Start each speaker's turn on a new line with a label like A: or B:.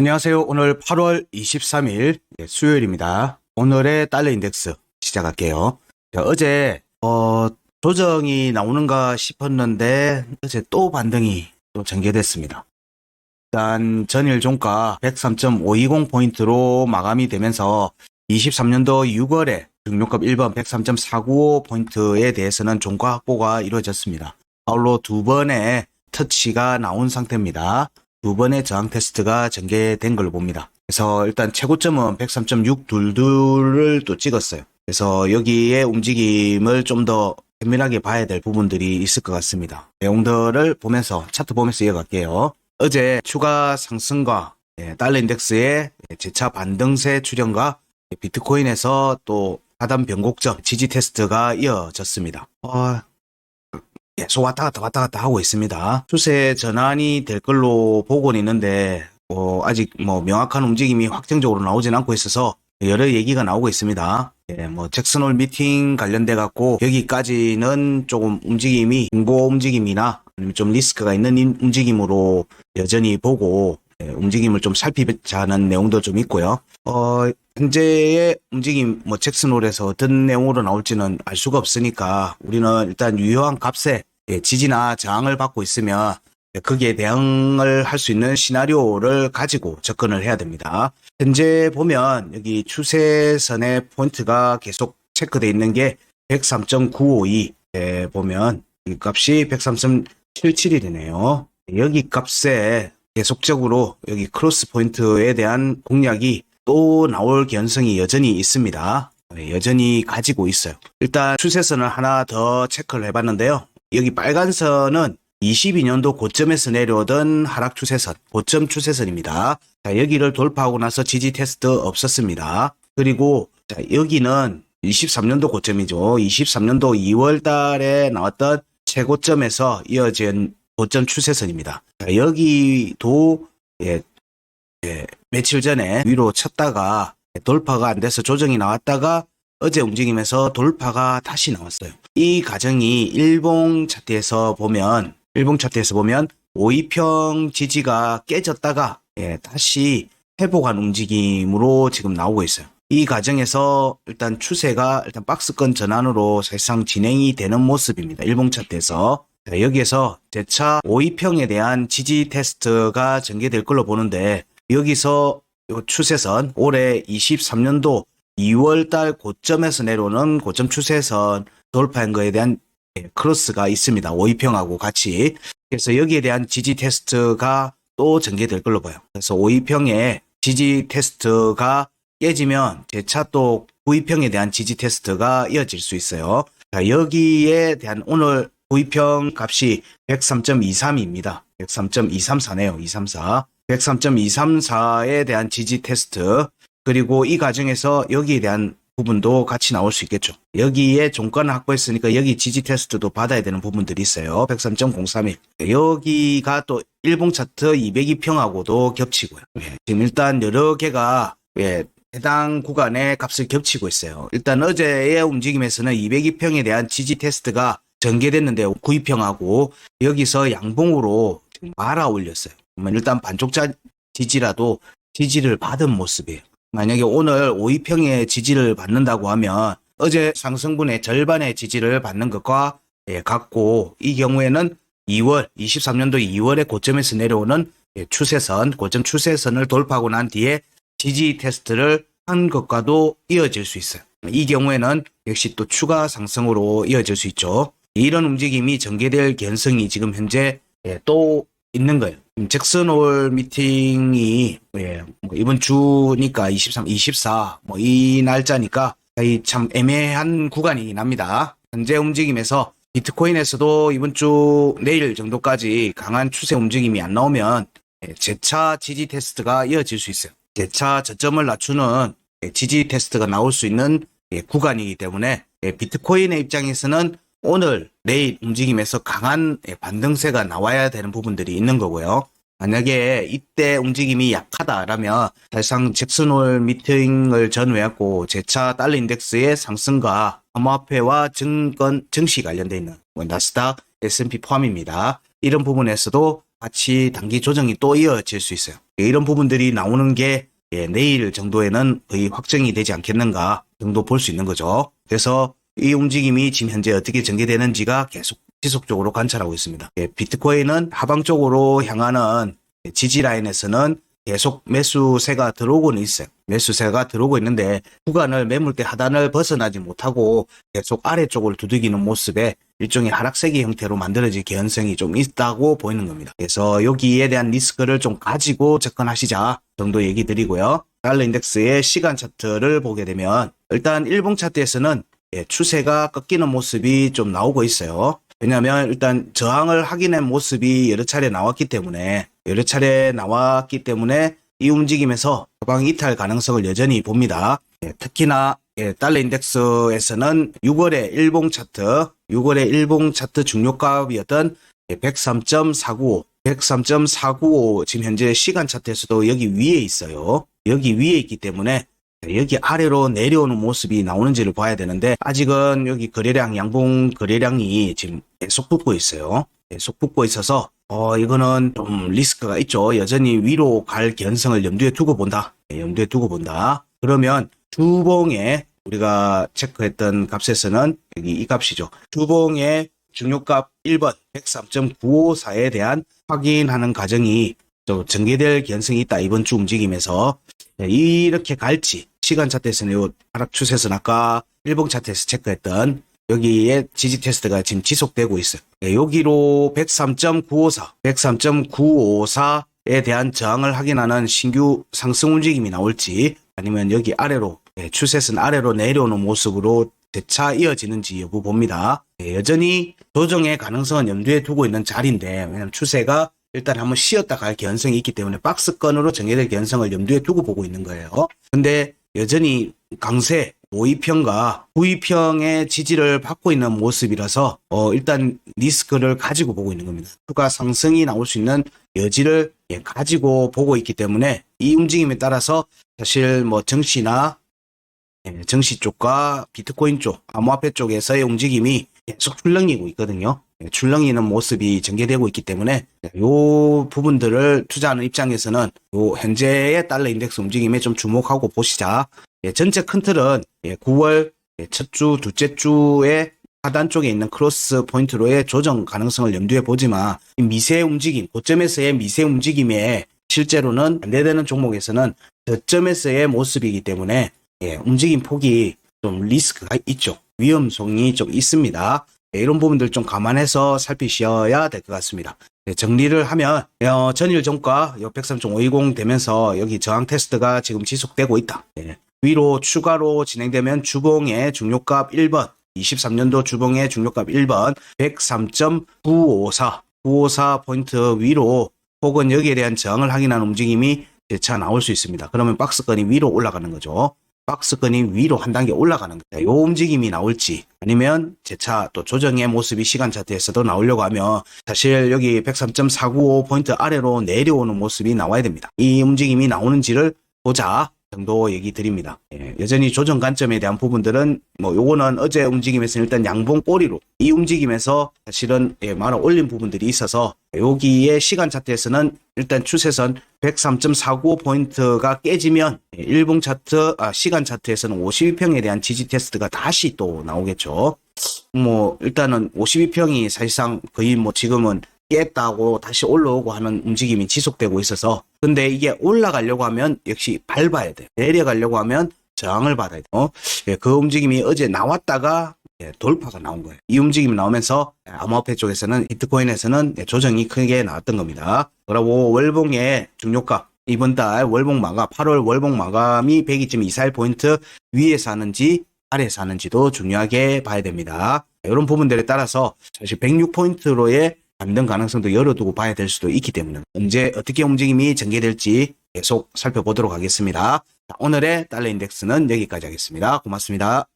A: 안녕하세요. 오늘 8월 23일 수요일입니다. 오늘의 달러 인덱스 시작할게요. 자, 어제 조정이 나오는가 싶었는데 어제 또 반등이 또 전개됐습니다. 일단 전일 종가 103.520포인트로 마감이 되면서 23년도 6월에 중요급 1번 103.495포인트에 대해서는 종가 확보가 이루어졌습니다. 아울러 두 번의 터치가 나온 상태입니다. 두 번의 저항 테스트가 전개된 걸로 봅니다. 그래서 일단 최고점은 103.622를 또 찍었어요. 그래서 여기에 움직임을 좀 더 면밀하게 봐야 될 부분들이 있을 것 같습니다. 내용들을 보면서 차트 보면서 이어갈게요. 어제 추가 상승과 달러 인덱스의 재차 반등세 출현과 비트코인에서 또 하단 변곡점 지지 테스트가 이어졌습니다. 계속 왔다 갔다 하고 있습니다. 추세 전환이 될 걸로 보고는 있는데 아직 명확한 움직임이 확정적으로 나오진 않고 있어서 여러 얘기가 나오고 있습니다. 잭슨홀 미팅 관련돼 갖고 여기까지는 조금 움직임이 공고 움직임이나 아니면 좀 리스크가 있는 움직임으로 여전히 보고 움직임을 좀 살피자는 내용도 좀 있고요. 현재의 움직임 잭슨홀에서 어떤 내용으로 나올지는 알 수가 없으니까 우리는 일단 유효한 값에 지지나 저항을 받고 있으면 거기에 대응을 할 수 있는 시나리오를 가지고 접근을 해야 됩니다. 현재 보면 여기 추세선의 포인트가 계속 체크되어 있는 게 103.952 보면 이 값이 103.77이네요. 여기 값에 계속적으로 여기 크로스 포인트에 대한 공략이 또 나올 가능성이 여전히 있습니다. 여전히 가지고 있어요. 일단 추세선을 하나 더 체크를 해봤는데요. 여기 빨간 선은 22년도 고점에서 내려오던 하락 추세선, 고점 추세선입니다. 자, 여기를 돌파하고 나서 지지 테스트 없었습니다. 그리고 자, 여기는 23년도 고점이죠. 23년도 2월 달에 나왔던 최고점에서 이어진 고점 추세선입니다. 자, 여기도 며칠 전에 위로 쳤다가 돌파가 안 돼서 조정이 나왔다가 어제 움직임에서 돌파가 다시 나왔어요. 이 과정이 일봉 차트에서 보면 520평 지지가 깨졌다가 다시 회복한 움직임으로 지금 나오고 있어요. 이 과정에서 일단 추세가 박스권 전환으로 사실상 진행이 되는 모습입니다. 일봉 차트에서. 여기에서 재차 520평에 대한 지지 테스트가 전개될 걸로 보는데 여기서 추세선 올해 23년도 2월달 고점에서 내려오는 고점 추세선 돌파한 거에 대한 크로스가 있습니다. 520평하고 같이. 그래서 여기에 대한 지지 테스트가 또 전개될 걸로 봐요. 그래서 520평의 지지 테스트가 깨지면 재차 또 920평에 대한 지지 테스트가 이어질 수 있어요. 자, 여기에 대한 오늘 920평 값이 103.23입니다. 103.234네요. 234. 103.234에 대한 지지 테스트. 그리고 이 과정에서 여기에 대한 부분도 같이 나올 수 있겠죠. 여기에 종가를 확보했으니까 여기 지지 테스트도 받아야 되는 부분들이 있어요. 103.031. 여기가 또 일봉 차트 202평하고도 겹치고요. 지금 일단 여러 개가 해당 구간의 값을 겹치고 있어요. 일단 어제의 움직임에서는 202평에 대한 지지 테스트가 전개됐는데요. 920평하고 여기서 양봉으로 말아 올렸어요. 일단 반쪽짜 지지라도 지지를 받은 모습이에요. 만약에 오늘 520평의 지지를 받는다고 하면 어제 상승분의 절반의 지지를 받는 것과 같고 이 경우에는 23년도 2월에 고점에서 내려오는 추세선, 고점 추세선을 돌파하고 난 뒤에 지지 테스트를 한 것과도 이어질 수 있어요. 이 경우에는 역시 또 추가 상승으로 이어질 수 있죠. 이런 움직임이 전개될 가능성이 지금 현재 또 있는 거예요. 잭슨홀 미팅이 이번 주니까 23, 24 이 날짜니까 참 애매한 구간이 납니다. 현재 움직임에서 비트코인에서도 이번 주 내일 정도까지 강한 추세 움직임이 안 나오면 재차 지지 테스트가 이어질 수 있어요. 재차 저점을 낮추는 지지 테스트가 나올 수 있는 구간이기 때문에 비트코인의 입장에서는 오늘 내일 움직임에서 강한 반등세가 나와야 되는 부분들이 있는 거고요. 만약에 이때 움직임이 약하다라면 사실상 잭슨홀 미팅을 전후해갖고 재차 달러 인덱스의 상승과 암호화폐와 증시 관련돼 있는 나스닥, S&P 포함입니다. 이런 부분에서도 같이 단기 조정이 또 이어질 수 있어요. 이런 부분들이 나오는 게 내일 정도에는 거의 확정이 되지 않겠는가 정도 볼 수 있는 거죠. 그래서 이 움직임이 지금 현재 어떻게 전개되는지가 계속 지속적으로 관찰하고 있습니다. 비트코인은 하방 쪽으로 향하는 지지 라인에서는 계속 매수세가 들어오고는 있어요. 매수세가 들어오고 있는데 구간을 매물대 하단을 벗어나지 못하고 계속 아래쪽을 두들기는 모습에 일종의 하락세기 형태로 만들어질 개연성이 좀 있다고 보이는 겁니다. 그래서 여기에 대한 리스크를 좀 가지고 접근하시자 정도 얘기 드리고요. 달러 인덱스의 시간 차트를 보게 되면 일단 일봉 차트에서는 추세가 꺾이는 모습이 좀 나오고 있어요. 왜냐하면 일단 저항을 확인한 모습이 여러 차례 나왔기 때문에 이 움직임에서 하방 이탈 가능성을 여전히 봅니다. 특히나 달러 인덱스에서는 6월의 일봉 차트 중요값이었던 103.495, 103.495 지금 현재 시간 차트에서도 여기 위에 있어요. 여기 위에 있기 때문에 여기 아래로 내려오는 모습이 나오는지를 봐야 되는데 아직은 여기 거래량, 양봉 거래량이 지금 계속 붙고 있어요. 계속 붙고 있어서 이거는 좀 리스크가 있죠. 여전히 위로 갈 개연성을 염두에 두고 본다. 그러면 주봉에 우리가 체크했던 값에서는 여기 이 값이죠. 주봉의 중요값 1번 103.954에 대한 확인하는 과정이 좀 전개될 개연성이 있다. 이번 주 움직임에서 이렇게 갈지 시간 차트에서는 요 하락 추세선 아까 일봉 차트에서 체크했던 여기에 지지 테스트가 지금 지속되고 있어요. 여기로 103.954에 대한 저항을 확인하는 신규 상승 움직임이 나올지 아니면 여기 아래로 추세선 아래로 내려오는 모습으로 재차 이어지는지 여부 봅니다. 여전히 조정의 가능성은 염두에 두고 있는 자리인데 왜냐면 추세가 일단 한번 쉬었다 갈 개연성이 있기 때문에 박스권으로 전개될 개연성을 염두에 두고 보고 있는 거예요. 근데 여전히 강세 5위평과 9위평의 지지를 받고 있는 모습이라서 일단 리스크를 가지고 보고 있는 겁니다. 추가 상승이 나올 수 있는 여지를 가지고 보고 있기 때문에 이 움직임에 따라서 사실 뭐 정시 쪽과 비트코인 쪽, 암호화폐 쪽에서의 움직임이 계속 출렁이고 있거든요. 출렁이는 모습이 전개되고 있기 때문에 이 부분들을 투자하는 입장에서는 요 현재의 달러 인덱스 움직임에 좀 주목하고 보시자. 전체 큰 틀은 9월 첫 주, 둘째 주에 하단 쪽에 있는 크로스 포인트로의 조정 가능성을 염두에 보지만 이 미세 움직임, 고점에서의 미세 움직임에 실제로는 반대되는 종목에서는 저점에서의 모습이기 때문에 움직임 폭이 좀 리스크가 있죠. 위험성이 좀 있습니다. 이런 부분들 좀 감안해서 살피셔야 될 것 같습니다. 정리를 하면 전일 종가 103.520 되면서 여기 저항 테스트가 지금 지속되고 있다. 위로 추가로 진행되면 주봉의 중요값 1번 23년도 주봉의 중요값 1번 103.954 포인트 위로 혹은 여기에 대한 저항을 확인하는 움직임이 재차 나올 수 있습니다. 그러면 박스권이 위로 올라가는 거죠. 박스권이 위로 한 단계 올라가는 거예요. 이 움직임이 나올지 아니면 재차 또 조정의 모습이 시간 차트에서도 나오려고 하면 사실 여기 103.495 포인트 아래로 내려오는 모습이 나와야 됩니다. 이 움직임이 나오는지를 보자 정도 얘기 드립니다. 여전히 조정 관점에 대한 부분들은 요거는 어제 움직임에서는 일단 양봉 꼬리로 이 움직임에서 사실은 많이 올린 부분들이 있어서 여기에 시간 차트에서는 일단 추세선 103.495 포인트가 깨지면 일봉 차트, 시간 차트에서는 52평에 대한 지지 테스트가 다시 또 나오겠죠. 일단은 52평이 사실상 거의 지금은 깼다고 다시 올라오고 하는 움직임이 지속되고 있어서 근데 이게 올라가려고 하면 역시 밟아야 돼요. 내려가려고 하면 저항을 받아야 돼요. 그 움직임이 어제 나왔다가 돌파가 나온 거예요. 이 움직임이 나오면서 암호화폐 쪽에서는 비트코인에서는 조정이 크게 나왔던 겁니다. 그리고 월봉의 중요가 이번 달 월봉 마감 8월 월봉 마감이 102.241포인트 위에서 하는지 아래에서 하는지도 중요하게 봐야 됩니다. 이런 부분들에 따라서 사실 106포인트로의 반등 가능성도 열어두고 봐야 될 수도 있기 때문에 언제 어떻게 움직임이 전개될지 계속 살펴보도록 하겠습니다. 오늘의 달러 인덱스는 여기까지 하겠습니다. 고맙습니다.